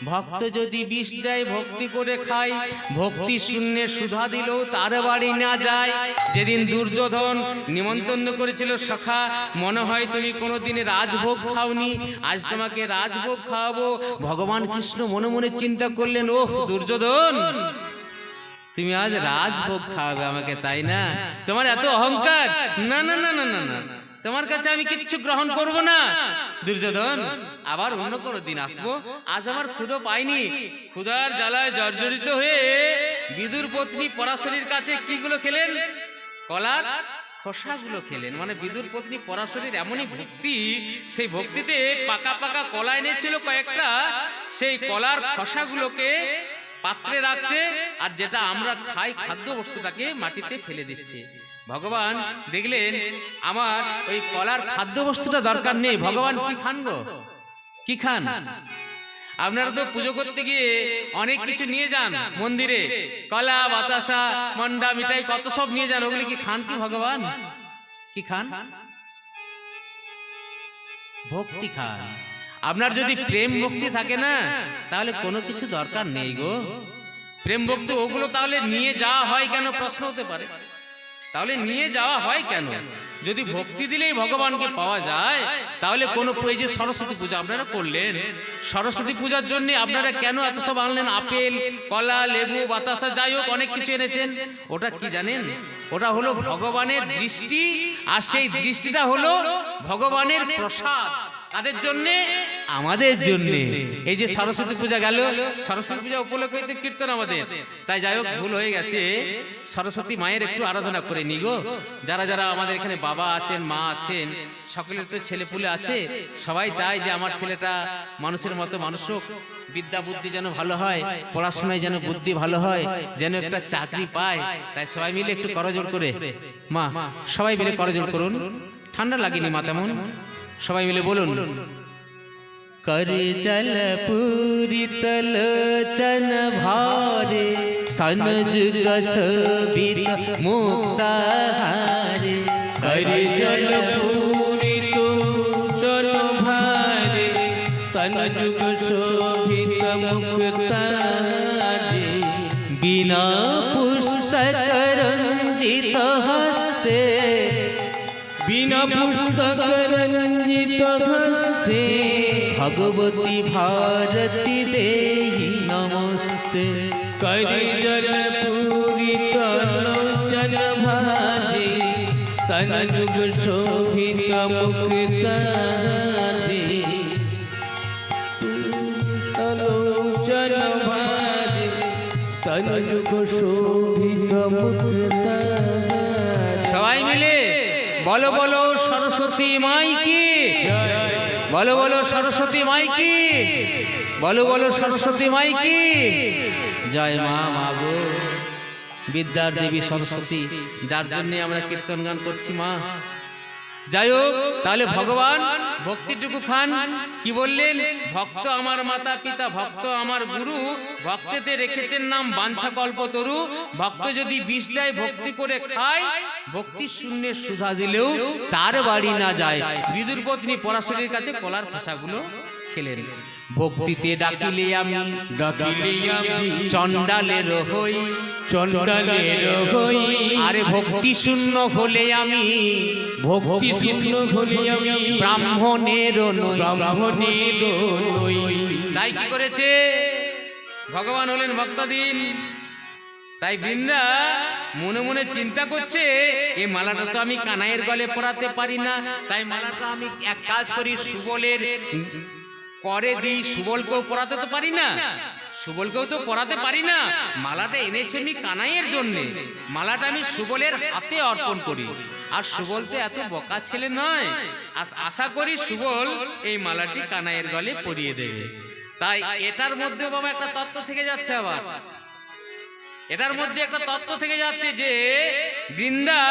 ভক্ত যদি বিষ দেয় ভক্তি করে খায়, ভক্তি শূন্যে সুধা দিলেও তার বাড়ি না যায়। যেদিন দুর্যোধন নিমন্ত্রণ করেছিল সখা, মনে হয় তুমি কোনোদিন রাজভোগ খাওনি, আজ তোমাকে রাজভোগ খাওয়াবো। ভগবান কৃষ্ণ মনে মনে চিন্তা করলেন, ওহ দুর্যোধন, তুমি আজ রাজভোগ খাওয়াবে আমাকে, তাই না? তোমার এত অহংকার, না না না না না না, তোমার কাছে আমি কিচ্ছু গ্রহণ করব না। দুর্যোধন, আবার অন্য কোনো দিন আসবো, আজ আমার ক্ষুধা পাইনি। ক্ষুধার জ্বালায় জর্জরিত হয়ে বিদুর পত্নী পরাশরীর কাছে কিগুলো খেলেন? কলার খোসাগুলো খেলেন। মানে বিদুর পত্নী পরাশরীর এমনই ভক্তি, সেই ভক্তিতে পাকা পাকা কলা এনেছিল কয়েকটা, সেই কলার খোসাগুলোকে পাত্রে রাখছে, আর যেটা আমরা খাই খাদ্য বস্তুটাকে মাটিতে ফেলে দিচ্ছে। ভগবান দেখলেন আমার ওই কলার খাদ্য বস্তুটা দরকার নেই, ভগবান কি খান গো, কি খান? আপনারা তো পুজো করতে গিয়ে অনেক কিছু নিয়ে যান মন্দিরে, কলা, বাতাসা, মন্ডা, মিঠাই, কত সব নিয়ে যান, ওগুলি কি খান কি ভগবান? কি খান? ভক্তি খান। আপনার যদি প্রেম ভক্তি থাকে না, তাহলে কোনো কিছু দরকার নেই গো। প্রেম ভক্তি ওগুলো তাহলে নিয়ে যাওয়া হয় কেন, প্রশ্ন হতে পারে। তাহলে নিয়ে যাওয়া হয় কেন? যদি ভক্তি দিলেই ভগবানকে পাওয়া যায়, তাহলে কোনো এই যে সরস্বতী পূজা আপনারা করলেন, সরস্বতী পূজার জন্য আপনারা কেন এত সব আনলেন? আপেল, কলা, লেবু, বাতাসা, যাই হোক অনেক কিছু এনেছেন। ওটা কি জানেন? ওটা হলো ভগবানের দৃষ্টি, আর সেই দৃষ্টিটা হলো ভগবানের প্রসাদ। তাদের জন্য, আমাদের জন্য। এই যে সরস্বতী পূজা গেল, সরস্বতী পূজা উপলক্ষে কীর্তন আমাদের, তাই যাই হোক ভুল হয়ে গেছে, সরস্বতী মায়ের একটু আরাধনা করে নি গো। যারা যারা আমাদের এখানে বাবা আছেন, মা আছেন, সকলের তো ছেলে পুলে আছে, সবাই চায় যে আমার ছেলেটা মানুষের মতো মানুষ হোক, বিদ্যা বুদ্ধি যেন ভালো হয়, পড়াশোনায় যেন বুদ্ধি ভালো হয়, যেন একটা চাকরি পায়। তাই সবাই মিলে একটু করজোড় করে, মা সবাই মিলে করজোড় করুন। ঠান্ডা লাগেনি মা তেমন? সবাই মিলে বলুন, করে জল পূরিত লোচন ভারে, স্তন যুগ শোভিত মুক্তাহারে। করে জল পূরিত লোচন ভারে, স্তন যুগ শোভিত মুক্তাহারে। বিনা পুস্তক রঞ্জিত হস্তে, বিনা পুস্তক রঞ্জিত হস্তে। ভগবতী ভারতী দেহি নমস্তে। করে জল পূরিত লোচন ভারে, স্তন যুগ শোভিত মুক্তাহারে। লোচন ভারে, স্তন যুগ শোভিত মুক্তাহারে। সবাই মিলে বলো বলো সরস্বতী মাই কি, বলো বলো সরস্বতী মাই কি, বলো বলো সরস্বতী মাই কি। জয় মা, মাগো বিদ্যার দেবী সরস্বতী, যার জন্য আমরা কীর্তন গান করছি মা। যাই হোক, তাহলে ভগবান ভক্তিটুকু খান। কি বললেন? ভক্ত আমার মাতা পিতা, ভক্ত আমার গুরু, ভক্তেতে রেখেছেন নাম বাঞ্ছা কল্পতরু। ভক্ত যদি বিষ দেয় ভক্তি করে খায়, ভক্তি শূন্যের সুধা দিলেও তার বাড়ি না যায়। বিদুর পত্নী পরাশরের কাছে কলার খোসাগুলো খেলেন। ভক্তিতে ডাকিলে আমি, ডাকিলে আমি চণ্ডালের হই, চণ্ডালের হই। আরে ভক্তি শূন্য হলে আমি, ভক্তি শূন্য হলে আমি ব্রাহ্মণের নই, ব্রাহ্মণের নই। তাই কি করেছে ভগবান হলেন ভক্তাধীন। তাই বৃন্দা মনে মনে চিন্তা করছে, এই মালাটা তো আমি কানাইয়ের গলে পরাতে পারি না, তাই মালাটা আমি এক কাজ করি, সুবলের করে দিই। সুবলকেও পরাতে তো পারি না, সুবলকেও তো পরাতে পারি না। মালাটা এনেছি আমি কানাইয়ের জন্য, মালাটা আমি সুবলের হাতে অর্পণ করি। আর সুবল তো এত বোকা ছেলে নয়, আশা করি সুবল এই মালাটি কানাইয়ের গলে পরিয়ে দেবে। তাই এটার মধ্যে বাবা একটা তত্ত্ব থেকে যাচ্ছে, আবার এটার মধ্যে একটা তত্ত্ব থেকে যাচ্ছে যে বৃন্দা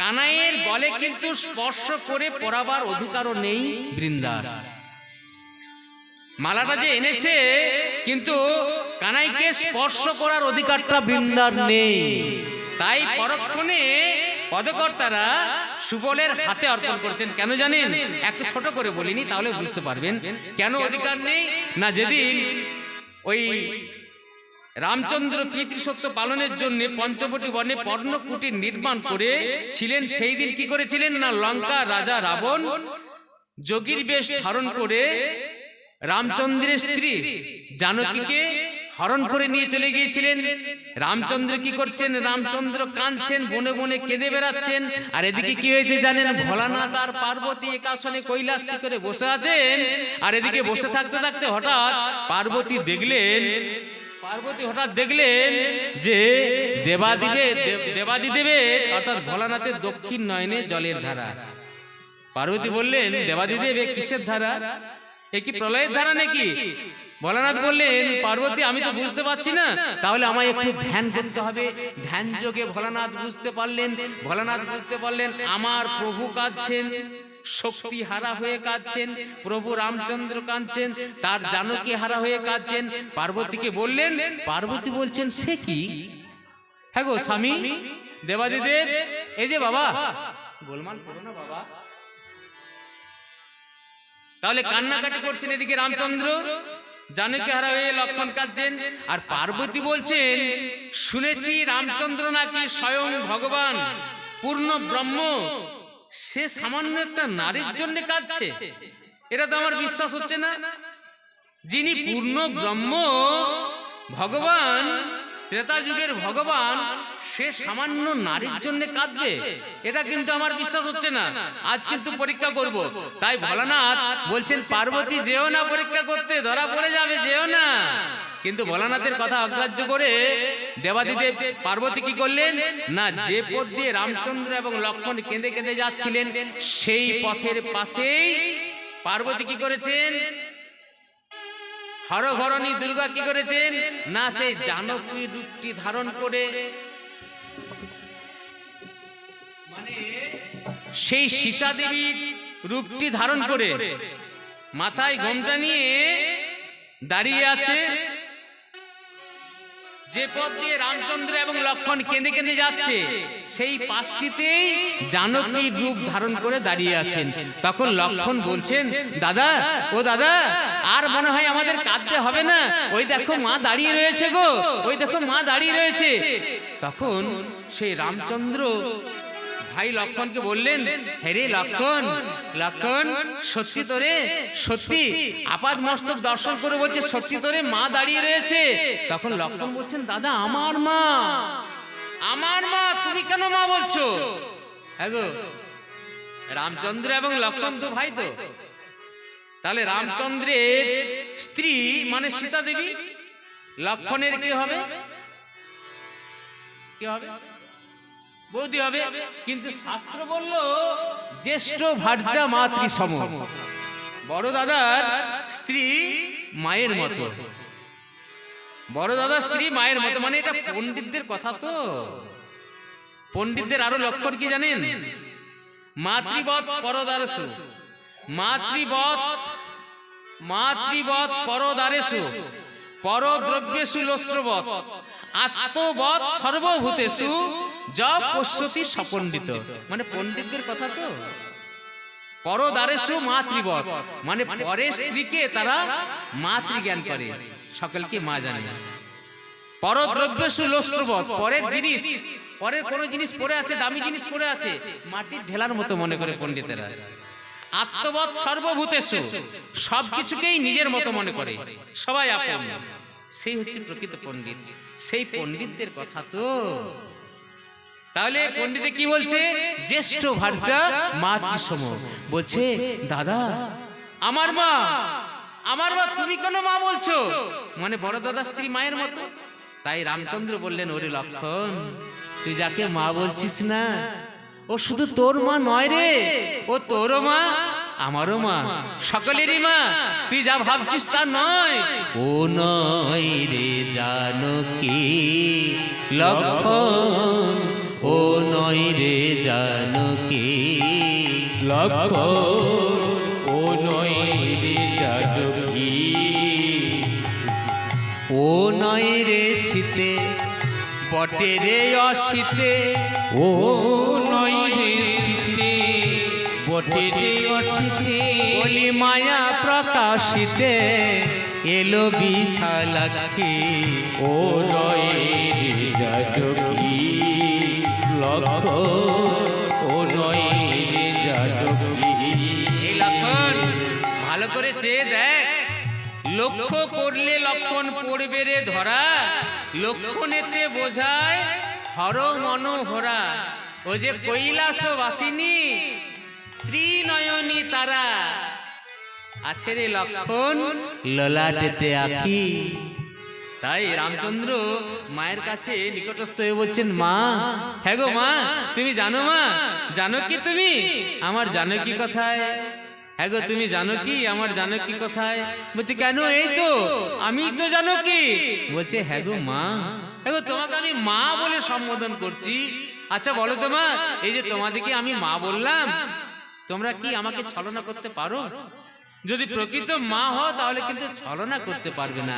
কানাইয়ের গলে কিন্তু স্পর্শ করে পরাবার অধিকারও নেই বৃন্দার। মালাটা যে এনেছে, কিন্তু কানাইকে স্পর্শ করার অধিকারটা বৃন্দার নেই। তাই পরক্ষণে পদকর্তারা সুবলের হাতে অর্পণ করছেন। কেন জানেন? একটু ছোট করে বলিনি, তাহলে বুঝতে পারবেন কেন অধিকার নেই। না, যেদিন ওই রামচন্দ্র পিতৃসত্য পালনের জন্য পঞ্চবটি বনে পর্ণকুটির নির্মাণ করে ছিলেন, সেই দিন কি করেছিলেন? না, লঙ্কা রাজা রাবণ যোগীর বেশ ধারণ করে রামচন্দ্রের স্ত্রী জানকীকে হরণ করে নিয়ে চলে গিয়েছিলেন। রামচন্দ্র কি করছেন? রামচন্দ্র কাঁদছেন, বনে বনে কেঁদে বেড়াচ্ছেন। আর এদিকে কি হয়েছে জানেন? ভোলানাথ আর পার্বতী একাসনে কৈলাস শিখরে বসে আছেন। আর এদিকে বসে থাকতে থাকতে হঠাৎ পার্বতী দেখলেন যে দেবাদিদেবের অর্থাৎ ভোলানাথের দক্ষিণ নয়নে জলের ধারা। পার্বতী বললেন, দেবাদিদেব কিসের ধারা? এ কি প্রলয়ের ধারা নাকি? ভোলানাথ বললেন, পার্বতী আমি তো বুঝতে পারছি না, তাহলে আমায় একটু ধ্যান করতে হবে। ধ্যান যোগে ভোলানাথ বুঝতে পারলেন আমার প্রভু কাঁদছেন, শক্তি হারা হয়ে কাঁদছেন, প্রভু রামচন্দ্র কাঁদছেন, তার জানকী হারা হয়ে কাঁদছেন। পার্বতীকে বললেন, পার্বতী বলছেন সে কি? হ্যাঁ গো স্বামী দেবাদিদেব, এই যে বাবা, গোলমাল করো না বাবা। তাহলে কান্নাকাটি করছেন এদিকে রামচন্দ্র, জানকী হারা হয়ে লক্ষ্মণ কাঁদছেন, আর পার্বতী বলছেন শুনেছি রামচন্দ্র নাকি স্বয়ং ভগবান পূর্ণ ব্রহ্ম, সে সামান্য একটা নারীর জন্য কাঁদছে। এটা তো আমার বিশ্বাস হচ্ছে না। যিনি পূর্ণ ব্রহ্ম ভগবান, ত্রেতা যুগের ভগবান, সে সামান্য নারীর জন্য কাঁদবে, এটা কিন্তু আমার বিশ্বাস হচ্ছে না। আজ কিন্তু পরীক্ষা করব। তাই ভোলানাথ বলছেন পার্বতী যেও না পরীক্ষা করতে, ধরা পড়ে যাবে, যেও না। কিন্তু ভোলানাথের কথা অগ্রাহ্য করে দেবাদিদেব পার্বতী কি করলেন না, যে পথ দিয়ে রামচন্দ্র এবং লক্ষ্মণ কেঁদে কেঁদে যাচ্ছিলেন সেই পথের পাশেই পার্বতী কি করেছেন, হরঘরণী দুর্গা কি করেছেন না, সেই জানকী রূপটি ধারণ করে, মানে সেই সীতা দেবীর রূপটি ধারণ করে মাথায় ঘোমটা নিয়ে দাঁড়িয়ে আছে। যে পথ দিয়ে রামচন্দ্র এবং লক্ষ্মণ কেঁদে কেঁদে যাচ্ছে সেই পাশটিতেই জানকীর রূপ ধারণ করে দাঁড়িয়ে আছেন। তখন লক্ষ্মণ বলছেন, দাদা, ও দাদা, আর মনে হয় আমাদের কাঁদতে হবে না, ওই দেখো মা দাঁড়িয়ে রয়েছে গো, ওই দেখো মা দাঁড়িয়ে রয়েছে। তখন সেই রামচন্দ্র ভাই লক্ষ্মণকে বললেন, হেরে লক্ষ্মণ, লক্ষ্মণ সত্যি তোরে, সত্যি আপাদ মস্তক দর্শন করে বলছে সত্যি তোরে মা দাঁড়িয়ে রয়েছে। তখন লক্ষ্মণ বলছেন, দাদা আমার মা, আমার মা, তুমি কেন মা বলছো? হ্যাঁ গো, রামচন্দ্র এবং লক্ষ্মণ তো ভাই তো, তাহলে রামচন্দ্রের স্ত্রী মানে সীতা দেবী, লক্ষ্মণের কি হবে, কি হবে, বৌদি হবে। কিন্তু শাস্ত্র বলল জ্যেষ্ঠ ভার্যা মাতৃ সম, বড় দাদার স্ত্রী মায়ের মতো, বড় দাদার স্ত্রী মায়ের মতো, মানে এটা পণ্ডিতদের কথা। তো পণ্ডিতদের আরো লক্ষণ কি জানেন, মাতৃবৎ পরদারেষু, মাতৃবৎ, মাতৃবৎ পরদারেষু, পরদ্রব্যেষু লোষ্ট্রবৎ, আত্মবৎ সর্বভূতেষু যা পশ্যতি সপণ্ডিত। মানে পণ্ডিতদের কথা। তো পরদারেষু মাতৃবৎ মানে পরের স্ত্রীকে তারা মাতৃজ্ঞান করে, সকলকে মা জানে। পরদ্রব্যেষু লোষ্ট্রবৎ, পরের জিনিস, পরের কোন জিনিস পড়ে আছে, দামি জিনিস পড়ে আছে, মাটির ঢেলার মতো মনে করে পণ্ডিতেরা। আত্মবৎ সর্বভূতেষু, সবকিছুকেই নিজের মতো মনে করে, সবাই আপন, সেই হচ্ছে প্রকৃত পণ্ডিত। সেই পণ্ডিতদের কথা। তো তাহলে পণ্ডিতে কি বলছে, জ্যেষ্ঠ ভার্যা মাতৃসম, বলছে দাদা আমার মা, আমার মা, তুমি কেন মা বলছো, মানে বড় দাদা স্ত্রী মায়ের মতো। তাই রামচন্দ্র বললেন, ওরে লক্ষ্মণ, তুই যাকে মা বলছিস না, ও শুধু তোর মা নয় রে, ও তোরও মা, আমারও মা, সকলেরই মা। তুই যা ভাবছিস তা নয়। ও নয় রে জানকী লক্ষ্মণ, ও নয় রে জানকী লক্ষ্মণ, ও নয় রে জানকী, ও নয় রে শীতে বটে রে অশীতে, ও নয় রে শীতে বটে রে অশীতে, বলি মায়া প্রকাশিতে এলো বিশালাক্ষী। ও নয় রে জানকী লক্ষ্মণ, ও নয় রে জানকী। এই লক্ষণ ভালো করে চেয়ে দেখ, লক্ষ্য করলে লক্ষণ পড়বে রে ধরা, লক্ষণেতে বোঝায় হর মনোহরা। ও যে কৈলাসবাসিনী ত্রিনয়নী তারা, আছে রে লক্ষণ ললাটেতে আঁখি। তাই রামচন্দ্র মায়ের কাছে নিকটস্থ হয়ে বলছেন, মা, হ্যাঁ গো মা, তুমি জানো মা, জানো কি তুমি আমার জানকী কোথায়? হ্যাঁ গো, তুমি জানো কি আমার জানকী কোথায়? বলছে কেন, এই তো আমি তো জানকী। বলছে হ্যাঁ গো মা, হ্যাঁ গো, তোমাকে আমি মা বলে সম্বোধন করছি। আচ্ছা বলো তো মা, এই যে তোমাদেরকে আমি মা বললাম, তোমরা কি আমাকে ছলনা করতে পারো? যদি প্রকৃত মা হও তাহলে কিন্তু ছলনা করতে পারবে না।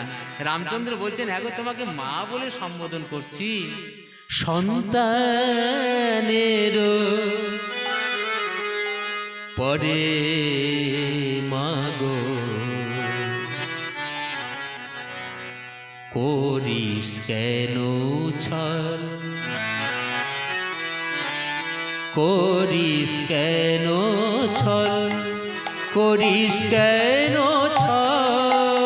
রামচন্দ্র বলছেন হ্যাঁ গো, তোমাকে মা বলে সম্বোধন করছি। সন্তানের পরে মাগো করিস কেন ছল, করিস কেন ছল, করিস কেন ছল,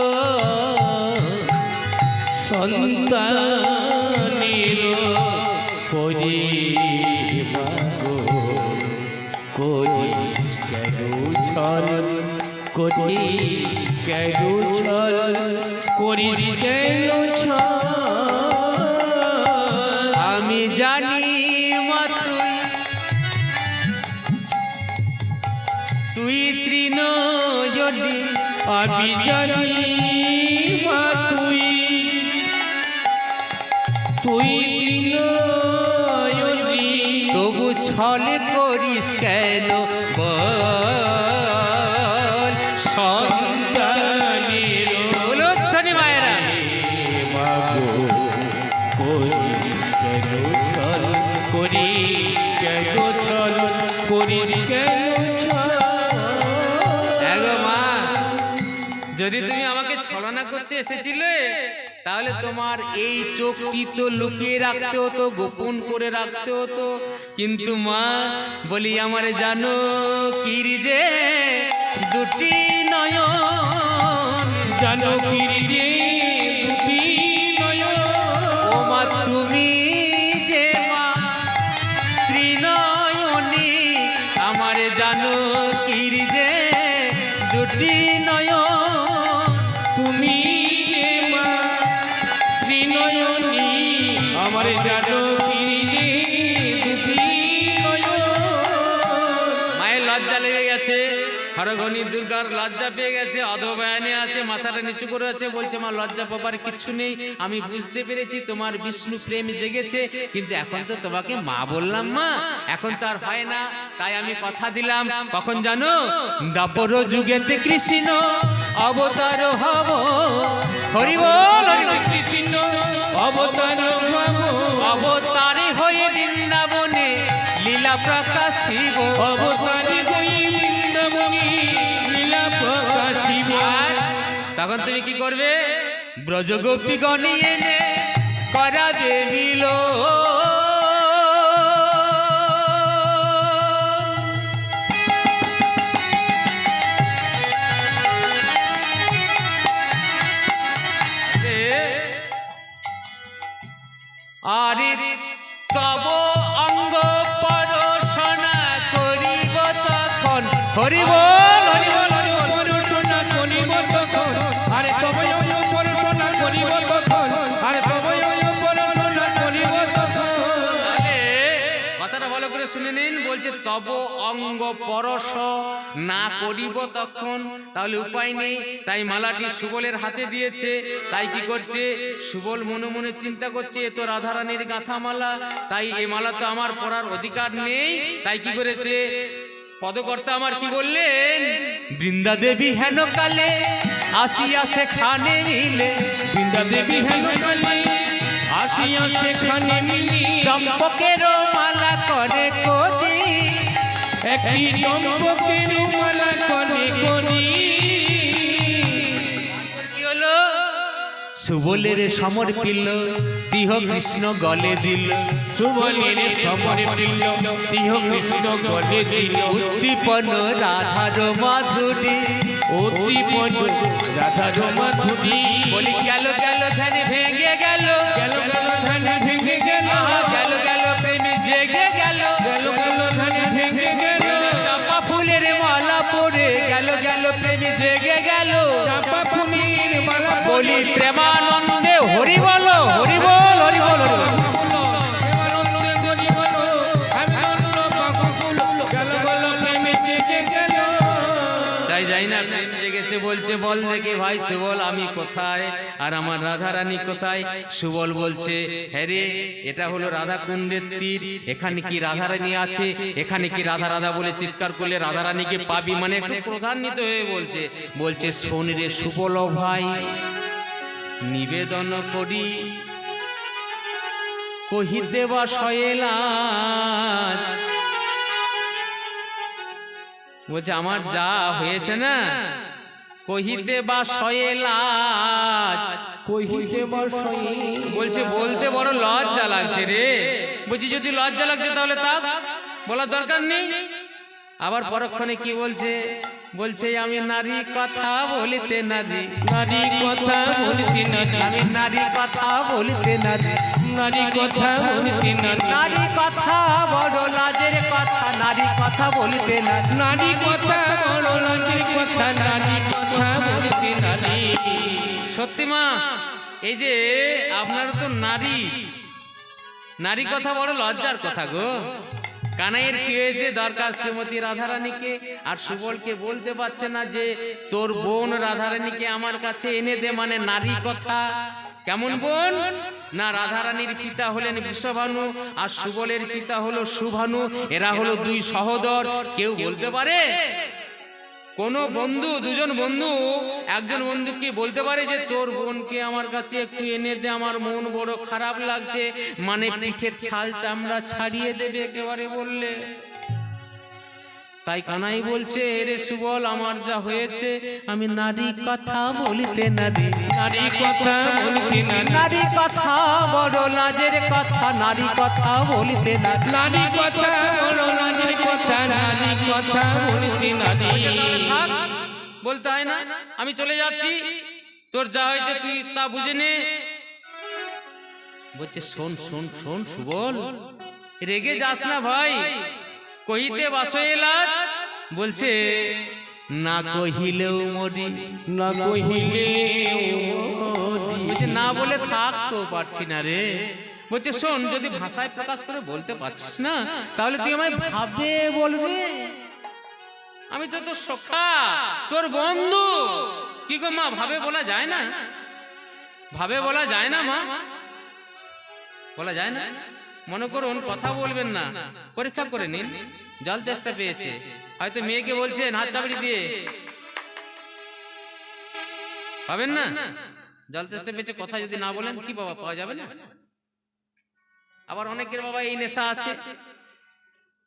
সন্তানের পরে মাগো করিস কেন ছল, করিস কেন ছল, করিস কেন ছল। আমি জানি মা তুই তৃণয়নি, আমি জানি মা তুই তৃণয়নি, তবু ছলে করিস কেন বল। সন্তানের উলুধ্বনি মায়েরা, মাগো করিস কেন ছল, করিস কেন ছল, করিস কেন ছল। এগো মা, যদি তুমি আমাকে ছলনা করতে এসেছিলে তাহলে তোমার এই চোখটি তো লুকিয়ে রাখতে হতো, গোপন করে রাখতে হতো। কিন্তু মা বলি আমারে জানো কির যে দুটি নয়ন, জানো কি রে দুটি নয়ন, ও মা তুমি যে মা ত্রিনয়নী, আমারে জানো কির যে দুটি নয়ন, তুমি যে মা ত্রিনয়নী, আমার জানো কি রে দুটি নয়ন। মায়ের লজ্জা লেগে গেছে, হরগণী দুর্গার লজ্জা পেয়ে গেছে, অধবয়ানে আছে, মাথাটা নিচু করে আছে, বলছে মা লজ্জা পাবার কিচ্ছু নেই, আমি বুঝতে পেরেছি তোমার বিষ্ণু প্রেম জেগেছে, কিন্তু এখন তো তোমাকে মা বললাম মা, এখন তো আর হয় না, তাই আমি কথা দিলাম। কখন জানো? দাপর যুগেতে কৃষ্ণ অবতার হব, হরি বল হরি বল। কৃষ্ণ অবতার হব, অবতারে হয়ে বৃন্দাবনে লীলা প্রকাশিব, অবতারে হই বৃন্দাবনী লীলা প্রকাশিব। তখন তুমি কি করবে? ব্রজগোপী গণে এনে করাবে মিল, আরে তব অঙ্গ পরশনা করিব তখন, হরি বল হরি বল হরি বল। পড়াশোনা করিব তখন, আরে তবে পড়াশোনা করিব তখন, আরে তবে পড়াশোনা করিব তখন। তাহলে কথাটা ভালো করে শুনে নিন, বলছে তব অঙ্গ পরশ না করিব তখন, তাহলে উপায় নেই, তাই মালাটি সুবলের হাতে দিয়েছে। তাই কি করছে? সুবল মনে মনে চিন্তা করছে এ তো রাধারানীর গাঁথা মালা, তাই এই মালা তো আমার পরার অধিকার নেই। তাই কি করেছে? পদকর্তা আমার কি বললেন? বৃন্দা দেবী হেন কালে আসিয়া সেখানে মিলে, বৃন্দা দেবী হেন কালে আসিয়া সেখানে মিলি, চম্পকের মালা করে করি, একটি চম্পকের মালা করে করি। কি হলো? সুবলের সমর্পিল তিহ কৃষ্ণ গলে দিল, সুবলের সমর্পিল তিহ কৃষ্ণ গলে দিল, উদ্দীপন রাধার মাধুরী, উদ্দীপন রাধার মাধুরী। বলি গেল গেল ধ্যান ভেঙে গেল, গেল গেল ধান ভেঙে গেল, গেল গেল প্রেমে জেগে গেল, গেল গেল ধান ভেঙে গেল, চাপা ফুলের মালা পরে গেল গেল প্রেমে জেগে গেল। চাপা ফুলের মালা বলি প্রেমানন্দে হরি বলো হরি বল হরি বল হরি বল। বলছে, বল দেখে ভাই সুবল আমি কোথায় আর আমার রাধারানী কোথায়? সুবল বলছে, হ্যাঁ রে, এটা হলো রাধাকুণ্ডের তীর, এখানে কি রাধারানী আছে? এখানে কি রাধা রাধা বলে চিৎকার করলে রাধারানীকে পাবি? মানে একটু ক্রোধান্বিত হয়ে বলছে শোন রে সুবল ভাই, নিবেদন করি কহিতে বা শয়েলাজ। বলছে আমার যা হয়েছে না, কহিতে বা শয়েলাজ, কহিতে বসে বলছে বলতে বড় লজ্জা লাগছে রে। বলছি যদি লজ্জা লাগছে তাহলে তাক, বলার দরকার নেই। আবার পরক্ষণে কি বলছে আমি নারী কথা বলিতে নারী, নারী কথা বলতে নারী, আমি নারী কথা বলিতে নারী, নারী কথা বলতে নারী, নারী কথা বড় লাজের কথা, নারী কথা বলিতে নারী, নারী কথা বড় লাজের কথা, নারী কথা বলতে নারী। সত্যি মা, এই যে আপনারা তো নারী কথা বড় লজ্জার কথা গো। কানাইয়ের কি হয়েছে দরকার শ্রীমতী রাধারানীকে, আর সুবলকে বলতে পারছে না যে তোর বোন রাধারানীকে আমার কাছে এনে দে, মানে নারী কথা। কেমন বোন না, রাধারানীর পিতা হলেন বৃষভানু আর সুবলের পিতা হলো সুভানু, এরা হলো দুই সহোদর। কেউ বলতে পারে, কোন বন্ধু, দুজন বন্ধু একজন বন্ধুকে বলতে পারে যে তোর বোনকে আমার কাছে একটু এনে দে, আমার মন বড় খারাপ লাগছে, মানে পিঠের ছাল চামড়া ছাড়িয়ে দেবে একেবারে বললে। তাই কানাই বলছে রে সুবল আমার যা হয়েছে, আমি নারী কথা বলিতে নারী, নারী কথা বলতে নারী, নারী কথা বড় লাজের কথা, নারী কথা বলিতে নারী, নারী কথা বড় লাজের কথা, নারী কথা বলতে নারী। থাক, বলতে হয় না, আমি চলে যাচ্ছি, তোর যা হয়েছে তুই তা বুঝে নে। বলছে শোন শোন শোন সুবল, রেগে যাস না ভাই, কহিতে বাসয়েলাজ। বলছে না কহিলেও মরি, না কহিলে বলছে না বলে থাকতো পারছি না রে। বলছে শোন, যদি ভাষায় প্রকাশ করে বলতে পারছিস না, তাহলে তুই আমায় ভাবে বলবে। আমি তো তোর সখা, তোর বন্ধু। কি গো মা, ভাবে বলা যায় না? ভাবে বলা যায় না মা? বলা যায় না? মনে করুন কথা বলবেন না, পরীক্ষা করে নিন। জল চেষ্টা পেয়েছে, হয়তো মেয়েকে বলছেন হাত চাপড়ি দিয়ে, পাবেন না? জল চেষ্টা পেয়েছে, কথা যদি না বলেন কি বাবা পাওয়া যাবে না? আবার অনেকের বাবা এই নেশা আছে,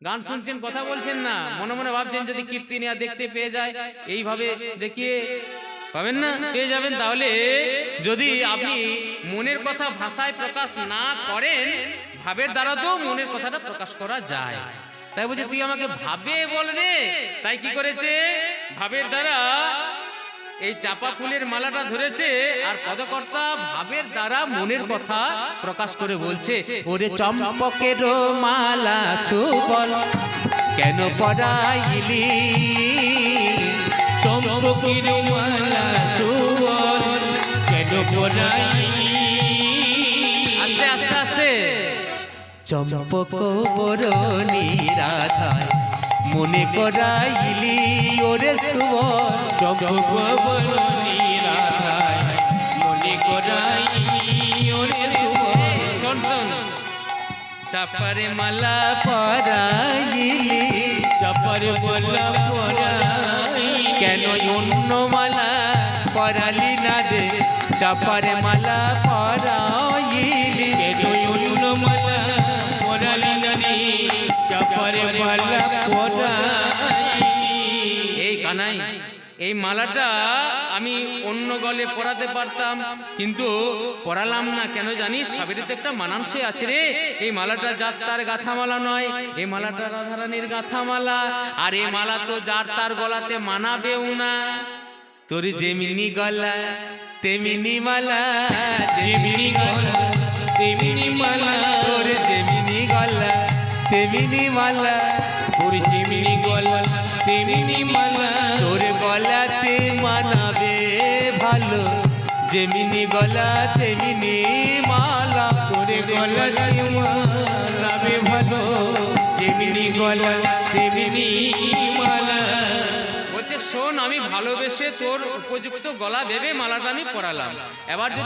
গান শুনছেন কথা বলছেন না, মনে মনে ভাবছেন যদি কীর্তনিয়া দেখতে পেয়ে যায়, এইভাবে দেখিয়ে পাবেন না, পেয়ে যাবেন। তাহলে যদি আপনি মনের কথা ভাষায় প্রকাশ না করেন, ভাবের দ্বারা তো মনের কথাটা প্রকাশ করা যায়। তাই বলছে তুই আমাকে ভাবে বল রে। তাই কি করেছে, ভাবের দ্বারা এই চাপা ফুলের মালাটা ধরেছে, আর পদকর্তা ভাবের দ্বারা মনের কথা প্রকাশ করে বলছে, ওরে চম্পকের মালা সুবল কেন পরাইলি, চম্পকের মালা সুবল কেন পরাইলি। আস্তে আস্তে আস্তে, চম্পক বরণী রাধায় মনে করাইলি, ওরে সুবল চম্পক বরণী রাধায় মনে করাইলি, ওরে সুবল। শোন শোন, চাপারে মালা পরাইলি, চাপার মালা পরাইলি, কেন অন্য মালা পরালি না রে, চাপারে মালা পরাইলি, কেন অন্য মালা পরালি না রে, চাপার মালা পরাইলি। এই কানাই, এই মালাটা আমি অন্য গলে পরাতে পারতাম, কিন্তু পরালাম না কেন জানিস? সাবেরিতে একটা মানানসে আছে রে। এই মালাটা যার তার গাথা মালা নয়, এই মালাটা রাধারানীর গাথা মালা, আর এই মালা তো যার তার গলাতে মানাবেও না। তোর যেমিনি গলা তেমিনি মালা, তেমনি গলা তেমনি মালা, তোর যেমিনি গলা তেমিনি মালা, তোর তেমনি গলা তেমনি মালা, তোর গলাতে মানাবে ভালো, যেমিনি গলা তেমিনি মালা, তোর গলা মালাবে ভালো, তেমনি গলা তেমনি মালা। বলছে শোন, আমি ভালোবেসে তোর উপযুক্ত গলা ভেবে মালাটা আমি পরালাম। এবার যদি